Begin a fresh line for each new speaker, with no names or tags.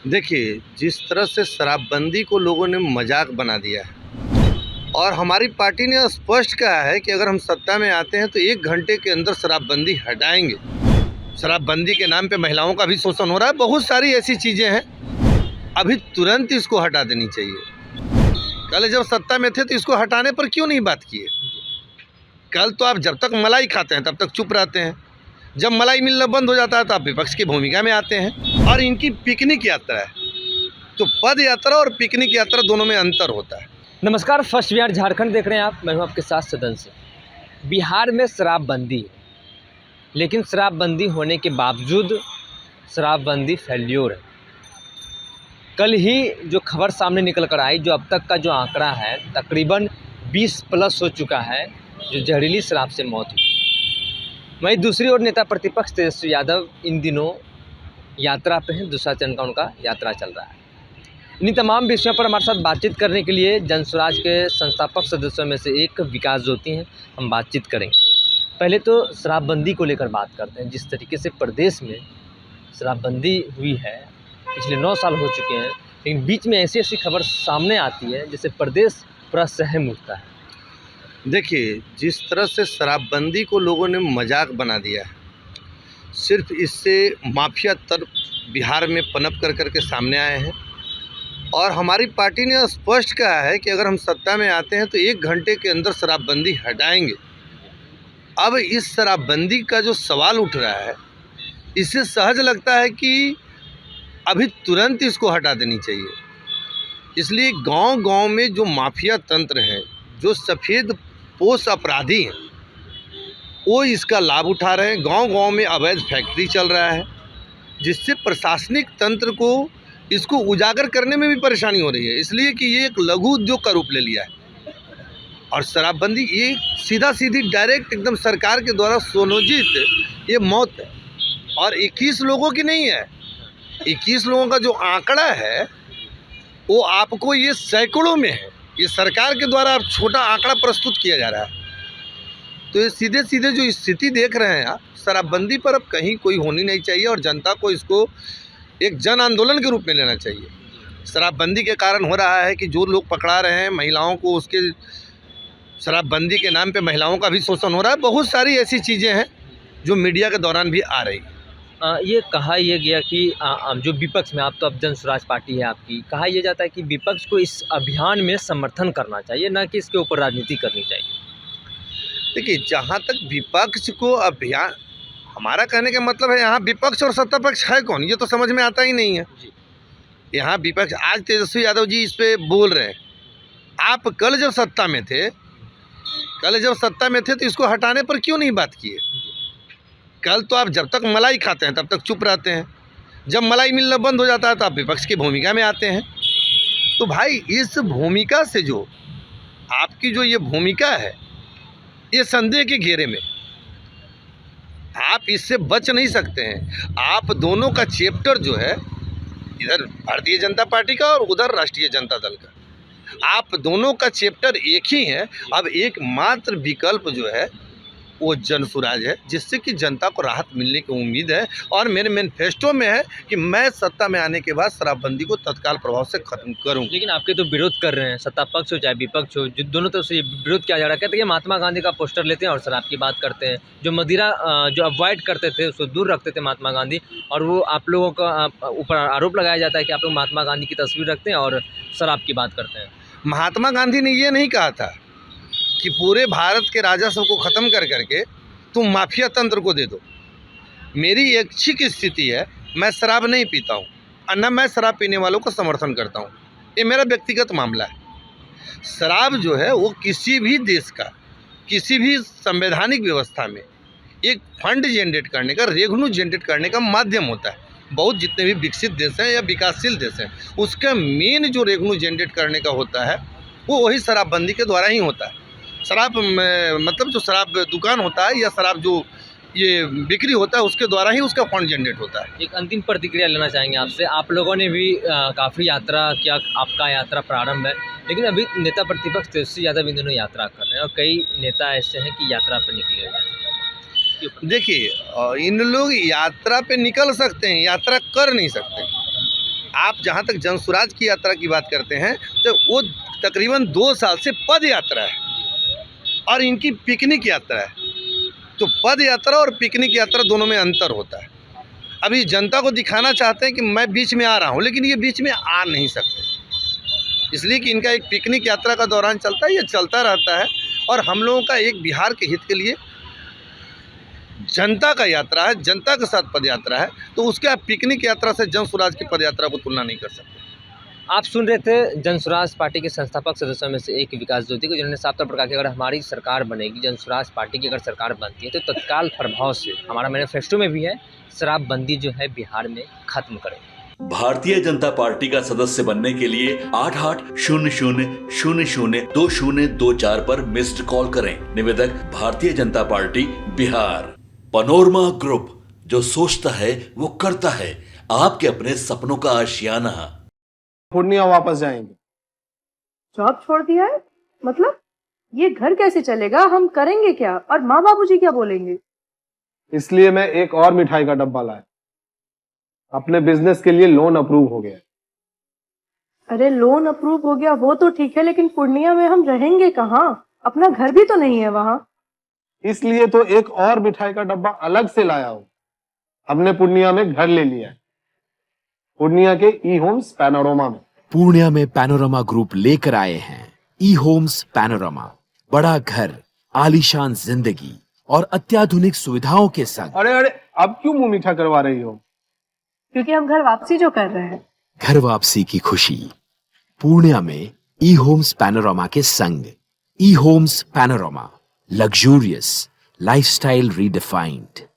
देखिए, जिस तरह से शराबबंदी को लोगों ने मजाक बना दिया है और हमारी पार्टी ने स्पष्ट कहा है कि अगर हम सत्ता में आते हैं तो 1 घंटे के अंदर शराबबंदी हटाएंगे। शराबबंदी के नाम पे महिलाओं का भी शोषण हो रहा है, बहुत सारी ऐसी चीज़ें हैं, अभी तुरंत इसको हटा देनी चाहिए। कल जब सत्ता में थे तो इसको हटाने पर क्यों नहीं बात किए? कल तो आप जब तक मलाई खाते हैं तब तक चुप रहते हैं, जब मलाई मिलना बंद हो जाता है तो आप विपक्ष की भूमिका में आते हैं। और इनकी पिकनिक यात्रा है, तो पद यात्रा और पिकनिक यात्रा दोनों में अंतर होता है।
नमस्कार, फर्स्ट बिहार झारखंड देख रहे हैं आप। मैं हूं आपके साथ सदन से। बिहार में शराबबंदी, लेकिन शराबबंदी होने के बावजूद शराबबंदी फेल्योर है। कल ही जो खबर सामने निकल कर आई, जो अब तक का जो आंकड़ा है तकरीबन 20 प्लस हो चुका है जो जहरीली शराब से मौत हुई। वहीं दूसरी ओर नेता प्रतिपक्ष तेजस्वी यादव इन दिनों यात्रा पे हैं, दूसरा चरण का उनका यात्रा चल रहा है। इन तमाम विषयों पर हमारे साथ बातचीत करने के लिए जनस्वराज के संस्थापक सदस्यों में से एक विकास ज्योति हैं, हम बातचीत करेंगे। पहले तो शराबबंदी को लेकर बात करते हैं। जिस तरीके से प्रदेश में शराबबंदी हुई है, पिछले 9 साल हो चुके हैं, लेकिन बीच में ऐसी ऐसी खबर सामने आती है जिससे प्रदेश पूरा सहम उठता है।
देखिए, जिस तरह से शराबबंदी को लोगों ने मजाक बना दिया है, सिर्फ इससे माफिया तत्व बिहार में पनप कर के सामने आए हैं और हमारी पार्टी ने स्पष्ट कहा है कि अगर हम सत्ता में आते हैं तो 1 घंटे के अंदर शराबबंदी हटाएंगे। अब इस शराबबंदी का जो सवाल उठ रहा है, इससे सहज लगता है कि अभी तुरंत इसको हटा देनी चाहिए। इसलिए गांव-गांव में जो माफिया तंत्र हैं, जो सफ़ेद पोश अपराधी हैं, वो इसका लाभ उठा रहे हैं। गांव-गांव में अवैध फैक्ट्री चल रहा है, जिससे प्रशासनिक तंत्र को इसको उजागर करने में भी परेशानी हो रही है, इसलिए कि ये एक लघु उद्योग का रूप ले लिया है। और शराबबंदी ये सीधा-सीधी डायरेक्ट एकदम सरकार के द्वारा सुनियोजित ये मौत है, और 21 लोगों की नहीं है। 21 लोगों का जो आंकड़ा है वो आपको ये सैकड़ों में है। ये सरकार के द्वारा अब छोटा आंकड़ा प्रस्तुत किया जा रहा है। तो ये सीधे-सीधे जो स्थिति देख रहे हैं आप, शराबबंदी पर अब कहीं कोई होनी नहीं चाहिए और जनता को इसको एक जन आंदोलन के रूप में लेना चाहिए। शराबबंदी के कारण हो रहा है कि जो लोग पकड़ा रहे हैं महिलाओं को, उसके शराबबंदी के नाम पे महिलाओं का भी शोषण हो रहा है। बहुत सारी ऐसी चीज़ें हैं जो मीडिया के दौरान भी आ रही है।
ये कहा यह गया कि जो विपक्ष में, आप तो अब जनस्वराज पार्टी है आपकी, कहा यह जाता है कि विपक्ष को इस अभियान में समर्थन करना चाहिए, ना कि इसके ऊपर राजनीति करनी चाहिए।
देखिए, जहाँ तक विपक्ष को अभियान, हमारा कहने का मतलब है यहाँ विपक्ष और सत्ता पक्ष है कौन, ये तो समझ में आता ही नहीं है। यहाँ विपक्ष, आज तेजस्वी यादव जी इस पे बोल रहे हैं। आप कल जब सत्ता में थे तो इसको हटाने पर क्यों नहीं बात किए? कल तो आप जब तक मलाई खाते हैं तब तक चुप रहते हैं, जब मलाई मिलना बंद हो जाता है तो आप विपक्ष की भूमिका में आते हैं। तो भाई, इस भूमिका से जो आपकी जो ये भूमिका है, ये संदेह के घेरे में, आप इससे बच नहीं सकते हैं। आप दोनों का चैप्टर जो है, इधर भारतीय जनता पार्टी का और उधर राष्ट्रीय जनता दल का, आप दोनों का चैप्टर एक ही है। अब एकमात्र विकल्प जो है वो जनसुराज है, जिससे कि जनता को राहत मिलने की उम्मीद है। और मेरे मैनिफेस्टो में है कि मैं सत्ता में आने के बाद शराबबंदी को तत्काल प्रभाव से खत्म करूं।
लेकिन आपके तो विरोध कर रहे हैं, सत्ता पक्ष हो चाहे विपक्ष हो, जो दोनों तरफ से ये विरोध किया जा रहा है। कहते हैं कि महात्मा गांधी का पोस्टर लेते हैं और शराब की बात करते हैं। जो मदिरा जो अवॉइड करते थे, उसको दूर रखते थे महात्मा गांधी, और वो आप लोगों का ऊपर आरोप लगाया जाता है कि आप लोग महात्मा गांधी की तस्वीर रखते हैं और शराब की बात करते हैं।
महात्मा गांधी ने ये नहीं कहा था कि पूरे भारत के राजस्व को ख़त्म करके तुम माफिया तंत्र को दे दो। मेरी ऐच्छिक स्थिति है, मैं शराब नहीं पीता हूँ और न मैं शराब पीने वालों को समर्थन करता हूँ। ये मेरा व्यक्तिगत मामला है। शराब जो है वो किसी भी देश का, किसी भी संवैधानिक व्यवस्था में एक फंड जनरेट करने का, रेवेन्यू जनरेट करने का माध्यम होता है। बहुत जितने भी विकसित देश हैं या विकासशील देश हैं, उसका मेन जो रेवेन्यू जनरेट करने का होता है वो वही शराबबंदी के द्वारा ही होता है। शराब मतलब जो शराब दुकान होता है या शराब जो ये बिक्री होता है, उसके द्वारा ही उसका फंड जनरेट होता है।
एक अंतिम प्रतिक्रिया लेना चाहेंगे आपसे। आप लोगों ने भी काफ़ी यात्रा किया, आपका यात्रा प्रारंभ है, लेकिन अभी नेता प्रतिपक्ष तेजस्वी यादव इन दिनों यात्रा कर रहे हैं और कई नेता ऐसे हैं कि यात्रा पर निकले हुए हैं।
देखिए, इन लोग यात्रा पे निकल सकते हैं, यात्रा कर नहीं सकते। आप जहाँ तक जनसुराज की यात्रा की बात करते हैं तो वो तकरीबन 2 साल से पद यात्रा है और इनकी पिकनिक यात्रा है। तो पद यात्रा और पिकनिक यात्रा दोनों में अंतर होता है। अभी जनता को दिखाना चाहते हैं कि मैं बीच में आ रहा हूँ, लेकिन ये बीच में आ नहीं सकते, इसलिए कि इनका एक पिकनिक यात्रा का दौरान चलता है, ये चलता रहता है। और हम लोगों का एक बिहार के हित के लिए जनता का यात्रा है, जनता के साथ पद यात्रा है, तो उसके आप पिकनिक यात्रा से जनसुराज की पद यात्रा को तुलना नहीं कर सकते।
आप सुन रहे थे जनसुराज पार्टी के संस्थापक सदस्यों में से एक विकास ज्योति को, जिन्होंने साफ तौर पर कहा कि अगर हमारी सरकार बनेगी, जनसुराज पार्टी की अगर सरकार बनती है तो तत्काल प्रभाव से, हमारा मैनिफेस्टो में भी है, शराबबंदी जो है बिहार में खत्म करें।
भारतीय जनता पार्टी का सदस्य बनने के लिए 8800002024 पर मिस्ड कॉल करें। निवेदक Bharatiya Janata party Bihar. Panorama group, जो सोचता है वो करता है। आपके अपने सपनों का आशियाना।
पूर्णिया वापस जाएंगे।
जॉब छोड़ दिया है? मतलब ये घर कैसे चलेगा? हम करेंगे क्या? और माँ बाबूजी क्या बोलेंगे?
इसलिए मैं एक और मिठाई का डब्बा लाया। अपने बिजनेस के लिए लोन अप्रूव हो गया।
अरे लोन अप्रूव हो गया वो तो ठीक है, लेकिन पूर्णिया में हम रहेंगे कहाँ? अपना घर भी तो नहीं है वहाँ।
इसलिए तो एक और मिठाई का डब्बा अलग से लाया हूँ। हमने पूर्णिया में घर ले लिया है, पूर्णिया के ई होम्स पैनोरमा में।
पूर्णिया में पैनोरमा ग्रुप लेकर आए हैं ई होम्स पैनोरमा। बड़ा घर, आलीशान जिंदगी और अत्याधुनिक सुविधाओं के संग।
अरे अब क्यों मुंह मीठा करवा रही हो?
क्योंकि हम घर वापसी जो कर रहे हैं।
घर वापसी की खुशी पूर्णिया में ई होम्स पैनोरमा के संग। E homes panorama, luxurious lifestyle redefined.